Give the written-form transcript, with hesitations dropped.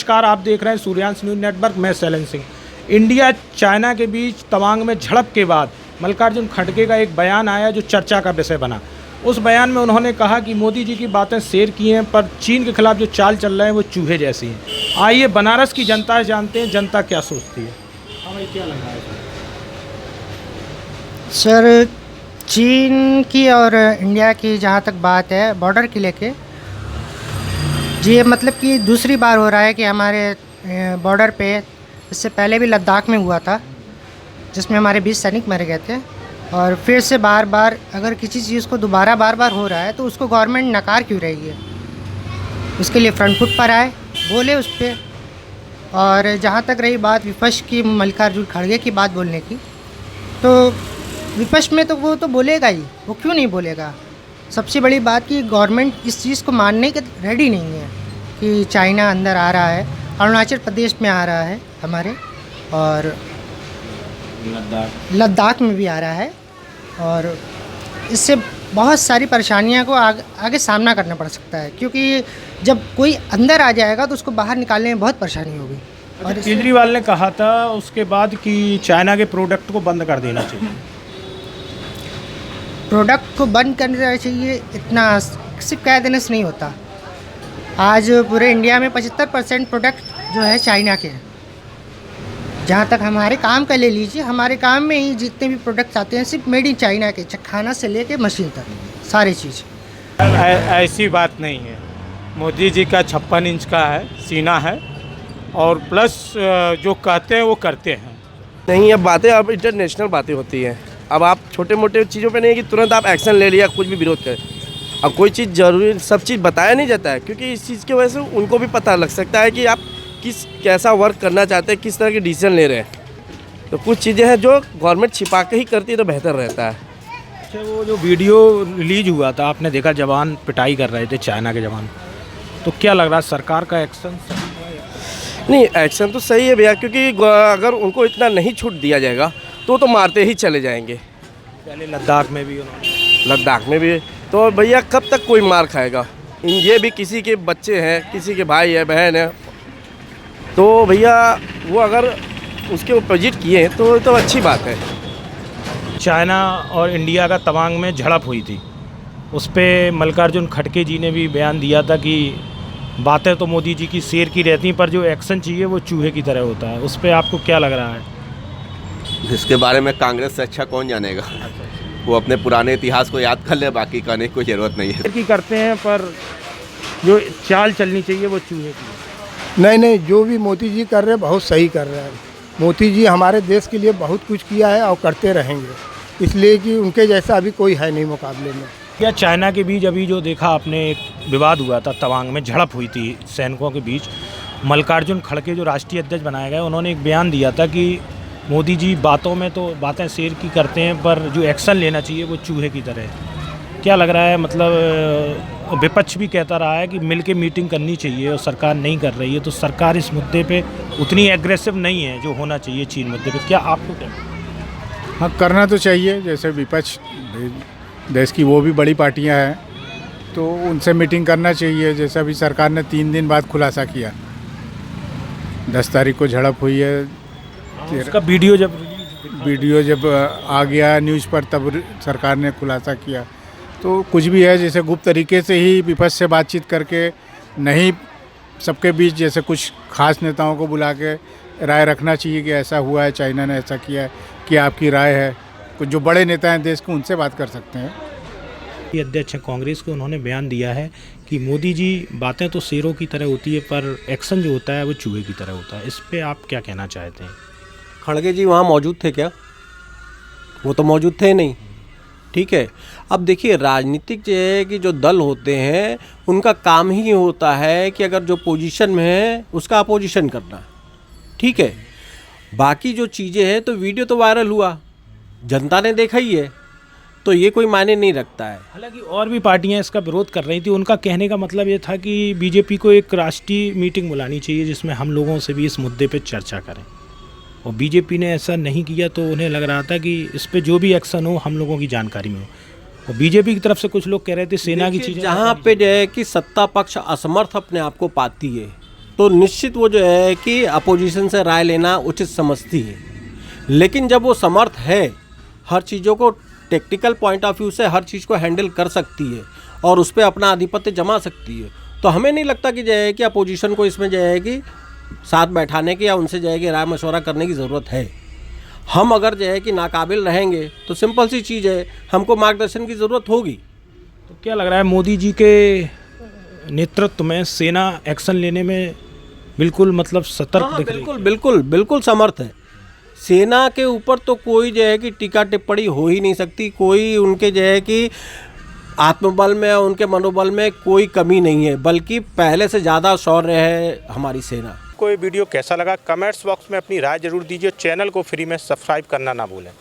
नमस्कार, आप देख रहे हैं सूर्यांश न्यूज़ नेटवर्क। मैं शैलेंद्र सिंह। इंडिया चाइना के बीच तवांग में झड़प के बाद मल्लिकार्जुन खड़गे का एक बयान आया जो चर्चा का विषय बना। उस बयान में उन्होंने कहा कि मोदी जी की बातें शेयर की हैं, पर चीन के खिलाफ जो चाल चल रहे हैं वो चूहे जैसी हैं। आइए बनारस की जनता जानते हैं जनता क्या सोचती है। हमें क्या लग रहा है सर? चीन की और इंडिया की जहाँ तक बात है बॉर्डर के लेके, ये मतलब कि दूसरी बार हो रहा है कि हमारे बॉर्डर पे, इससे पहले भी लद्दाख में हुआ था जिसमें हमारे 20 सैनिक मारे गए थे, और फिर से बार बार अगर किसी चीज़ को दोबारा बार बार हो रहा है तो उसको गवर्नमेंट नकार क्यों रही है? उसके लिए फ्रंट फुट पर आए, बोले उस पर। और जहाँ तक रही बात विपक्ष की, मल्लिकार्जुन खड़गे की बात बोलने की, तो विपक्ष में तो वो तो बोलेगा ही, वो क्यों नहीं बोलेगा? सबसे बड़ी बात कि गवर्नमेंट इस चीज़ को मानने के रेडी नहीं है कि चाइना अंदर आ रहा है, अरुणाचल प्रदेश में आ रहा है हमारे, और लद्दाख में भी आ रहा है, और इससे बहुत सारी परेशानियों को आगे सामना करना पड़ सकता है, क्योंकि जब कोई अंदर आ जाएगा तो उसको बाहर निकालने में बहुत परेशानी होगी। और केजरीवाल ने कहा था उसके बाद कि चाइना के प्रोडक्ट को बंद कर देना चाहिए। प्रोडक्ट को बंद कर देना चाहिए, इतना सिर्फ कह देने से नहीं होता। आज पूरे इंडिया में 75% प्रोडक्ट जो है चाइना के हैं। जहाँ तक हमारे काम का ले लीजिए, हमारे काम में ही जितने भी प्रोडक्ट्स आते हैं सिर्फ मेड इन चाइना के, खाना से लेके मशीन तक सारी चीज़। ऐसी बात नहीं है। मोदी जी का 56 इंच का है सीना है, और प्लस जो कहते हैं वो करते हैं। नहीं, अब बातें अब इंटरनेशनल बातें होती हैं। अब आप छोटे मोटे चीज़ों पे नहीं कि तुरंत आप एक्शन ले लिया, कुछ भी विरोध करें। अब कोई चीज़ ज़रूरी, सब चीज़ बताया नहीं जाता है, क्योंकि इस चीज़ की वजह से उनको भी पता लग सकता है कि आप कैसा वर्क करना चाहते हैं, किस तरह के डिसीजन ले रहे हैं। तो कुछ चीज़ें हैं जो गवर्नमेंट छिपा के ही करती है तो बेहतर रहता है। अच्छा, वो जो वीडियो रिलीज हुआ था, आपने देखा जवान पिटाई कर रहे थे चाइना के जवान, तो क्या लग रहा है सरकार का एक्शन? नहीं, एक्शन तो सही है भैया, क्योंकि अगर उनको इतना नहीं छूट दिया जाएगा तो मारते ही चले जाएंगे। पहले लद्दाख में भी उन्होंने, लद्दाख में भी, तो भैया कब तक कोई मार खाएगा? ये भी किसी के बच्चे हैं, किसी के भाई है, बहन है, तो भैया वो अगर उसके अपोजिट किए तो अच्छी बात है। चाइना और इंडिया का तवांग में झड़प हुई थी, उस पर मल्लिकार्जुन खड़गे जी ने भी बयान दिया था कि बातें तो मोदी जी की शेर की रहती हैं, पर जो एक्शन चाहिए वो चूहे की तरह होता है। उस पर आपको क्या लग रहा है? इसके बारे में कांग्रेस से अच्छा कौन जानेगा। वो अपने पुराने इतिहास को याद कर ले, बाकी करने की कोई ज़रूरत नहीं है। की करते हैं, पर जो चाल चलनी चाहिए वो चूहे की। नहीं, जो भी मोदी जी कर रहे हैं बहुत सही कर रहे हैं। मोदी जी हमारे देश के लिए बहुत कुछ किया है और करते रहेंगे, इसलिए कि उनके जैसा अभी कोई है नहीं मुकाबले में। क्या चाइना के बीच अभी जो देखा आपने, एक विवाद हुआ था तवांग में, झड़प हुई थी सैनिकों के बीच। मल्लिकार्जुन खड़गे जो राष्ट्रीय अध्यक्ष बनाए गए, उन्होंने एक बयान दिया था कि मोदी जी बातों में तो बातें शेर की करते हैं, पर जो एक्शन लेना चाहिए वो चूहे की तरह है। क्या लग रहा है? मतलब विपक्ष भी कहता रहा है कि मिलके मीटिंग करनी चाहिए और सरकार नहीं कर रही है, तो सरकार इस मुद्दे पे उतनी एग्रेसिव नहीं है जो होना चाहिए चीन मुद्दे पे। क्या आपको क्या? हाँ, करना तो चाहिए। जैसे विपक्ष देश की वो भी बड़ी पार्टियां हैं, तो उनसे मीटिंग करना चाहिए। जैसे अभी सरकार ने 3 दिन बाद खुलासा किया, 10 तारीख को झड़प हुई है। उसका वीडियो जब आ गया न्यूज़ पर, तब सरकार ने खुलासा किया। तो कुछ भी है, जैसे गुप्त तरीके से ही विपक्ष से बातचीत करके, नहीं सबके बीच, जैसे कुछ खास नेताओं को बुला के राय रखना चाहिए कि ऐसा हुआ है, चाइना ने ऐसा किया है, कि आपकी राय है। कुछ जो बड़े नेता हैं देश के, उनसे बात कर सकते हैं। अध्यक्ष हैं कांग्रेस के, उन्होंने बयान दिया है कि मोदी जी बातें तो शेरों की तरह होती है, पर एक्शन जो होता है वो चूहे की तरह होता है। इस पे आप क्या कहना चाहते हैं? खड़गे जी वहाँ मौजूद थे क्या? वो तो मौजूद थे नहीं। ठीक है, अब देखिए, राजनीतिक जो है कि जो दल होते हैं उनका काम ही होता है कि अगर जो पोजीशन में है उसका अपोजिशन करना। ठीक है, बाकी जो चीज़ें हैं, तो वीडियो तो वायरल हुआ, जनता ने देखा ही है, तो ये कोई मायने नहीं रखता है। हालांकि और भी पार्टियां इसका विरोध कर रही थी। उनका कहने का मतलब ये था कि बीजेपी को एक राष्ट्रीय मीटिंग बुलानी चाहिए जिसमें हम लोगों से भी इस मुद्दे पे चर्चा करें, और बीजेपी ने ऐसा नहीं किया, तो उन्हें लग रहा था कि इस पे जो भी एक्शन हो हम लोगों की जानकारी में हो। और बीजेपी की तरफ से कुछ लोग कह रहे थे सेना की चीज़ें, जहाँ पे जो है कि सत्ता पक्ष असमर्थ अपने आप को पाती है, तो निश्चित वो जो है कि अपोजिशन से राय लेना उचित समझती है। लेकिन जब वो समर्थ है, हर चीज़ों को टेक्निकल पॉइंट ऑफ व्यू से हर चीज़ को हैंडल कर सकती है और उस पर अपना आधिपत्य जमा सकती है, तो हमें नहीं लगता कि जो है कि अपोजिशन को इसमें जो है कि साथ बैठाने की या उनसे जो है कि राय मशवरा करने की ज़रूरत है। हम अगर जो है कि नाकाबिल रहेंगे तो सिंपल सी चीज़ है, हमको मार्गदर्शन की ज़रूरत होगी। तो क्या लग रहा है मोदी जी के नेतृत्व में सेना एक्शन लेने में बिल्कुल मतलब सतर्क दिख रही है? बिल्कुल बिल्कुल बिल्कुल समर्थ है। सेना के ऊपर तो कोई जो है कि टीका टिप्पणी हो ही नहीं सकती। कोई उनके जो है कि आत्मबल में, उनके मनोबल में कोई कमी नहीं है, बल्कि पहले से ज़्यादा शौर्य है हमारी सेना। कोई वीडियो कैसा लगा कमेंट्स बॉक्स में अपनी राय जरूर दीजिए। चैनल को फ्री में सब्सक्राइब करना ना भूलें।